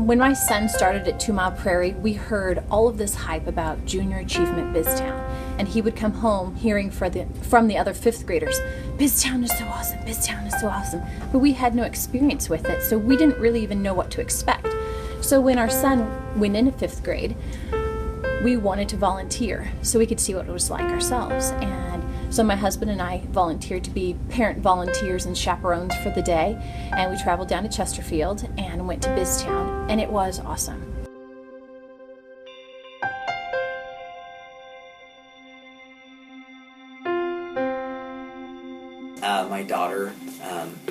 When my son started at 2 Mile Prairie, we heard all of this hype about Junior Achievement BizTown. And he would come home hearing from the other 5th graders, BizTown is so awesome, BizTown is so awesome. But we had no experience with it, so we didn't really even know what to expect. So when our son went into 5th grade, we wanted to volunteer so we could see what it was like ourselves. And so my husband and I volunteered to be parent volunteers and chaperones for the day, and we traveled down to Chesterfield and went to BizTown, and it was awesome. My daughter,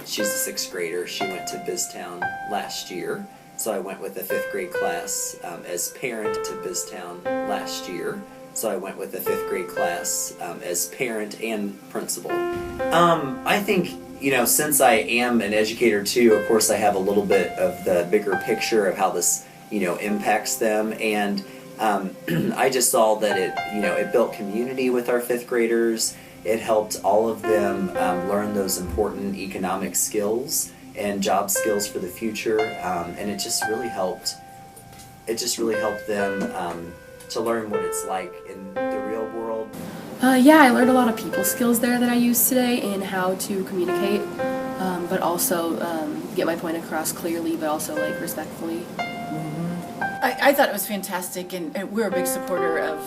she's a 6th grader. She went to BizTown last year, so I went with a 5th grade class as parent to BizTown last year. So I went with a 5th grade class as parent and principal. I think, you know, since I am an educator too, of course I have a little bit of the bigger picture of how this, you know, impacts them. And I just saw that it built community with our 5th graders. It helped all of them learn those important economic skills and job skills for the future. And it just really helped. It just really helped them to learn what it's like in the real world. Yeah, I learned a lot of people skills there that I use today in how to communicate, but also get my point across clearly, but also like respectfully. I thought it was fantastic, and we're a big supporter of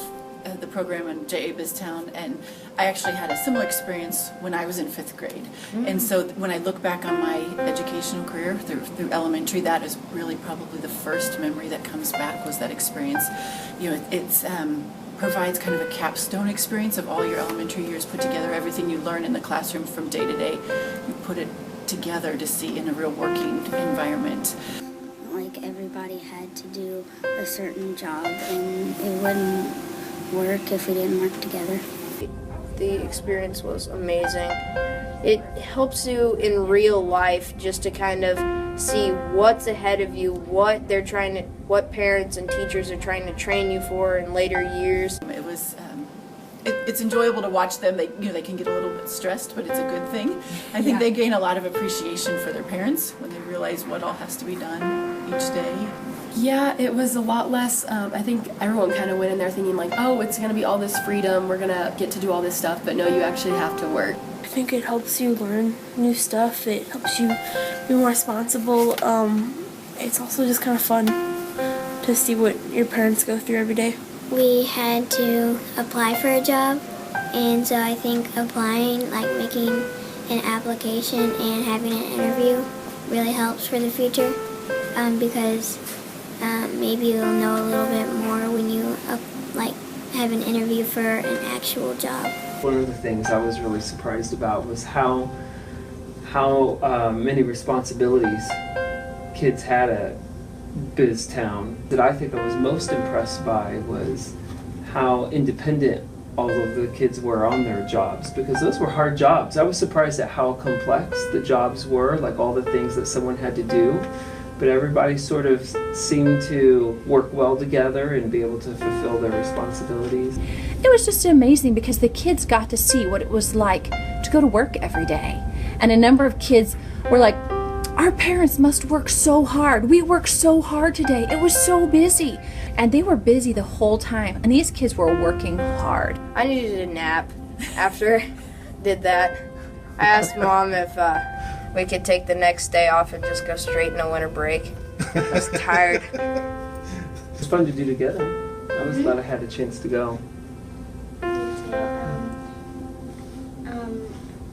the program in JA BizTown, and I actually had a similar experience when I was in 5th grade. And so when I look back on my educational career through elementary, that is really probably the first memory that comes back, was that experience. You know, it's provides kind of a capstone experience of all your elementary years put together, everything you learn in the classroom from day to day, you put it together to see in a real working environment. Like, everybody had to do a certain job, and it wouldn't work if we didn't work together. The experience was amazing. It helps you in real life just to kind of see what's ahead of you, what parents and teachers are trying to train you for in later years. It was it's enjoyable to watch them. They can get a little bit stressed, but it's a good thing. I think they gain a lot of appreciation for their parents when they realize what all has to be done each day. Yeah, it was a lot less, I think everyone kind of went in there thinking like, oh, it's going to be all this freedom, we're going to get to do all this stuff, but no, you actually have to work. I think it helps you learn new stuff, it helps you be more responsible. It's also just kind of fun to see what your parents go through every day. We had to apply for a job, and so I think applying, like making an application and having an interview, really helps for the future, because maybe you'll know a little bit more when you have an interview for an actual job. One of the things I was really surprised about was how many responsibilities kids had at BizTown. That I think I was most impressed by was how independent all of the kids were on their jobs, because those were hard jobs. I was surprised at how complex the jobs were, like all the things that someone had to do. But everybody sort of seemed to work well together and be able to fulfill their responsibilities. It was just amazing because the kids got to see what it was like to go to work every day. And a number of kids were like, our parents must work so hard. We worked so hard today. It was so busy. And they were busy the whole time. And these kids were working hard. I needed a nap after I did that. I asked Mom if we could take the next day off and just go straight into winter break. I was tired. It's fun to do together. I was glad I had a chance to go.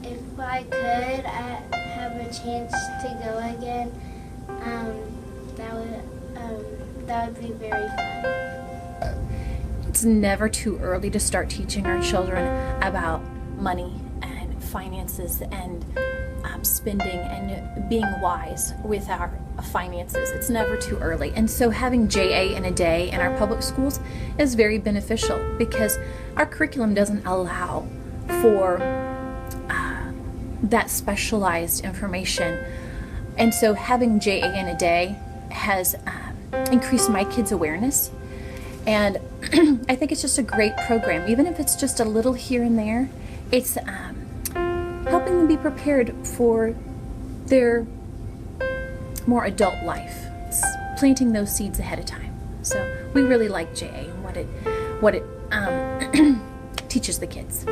If I could have a chance to go again, that would be very fun. It's never too early to start teaching our children about money and finances and spending and being wise with our finances. It's never too early. And so having JA in a day in our public schools is very beneficial because our curriculum doesn't allow for that specialized information. And so having JA in a day has increased my kids' awareness. And I think it's just a great program. Even if it's just a little here and there, it's helping them be prepared for their more adult life. planting those seeds ahead of time. So we really like JA and what it teaches the kids.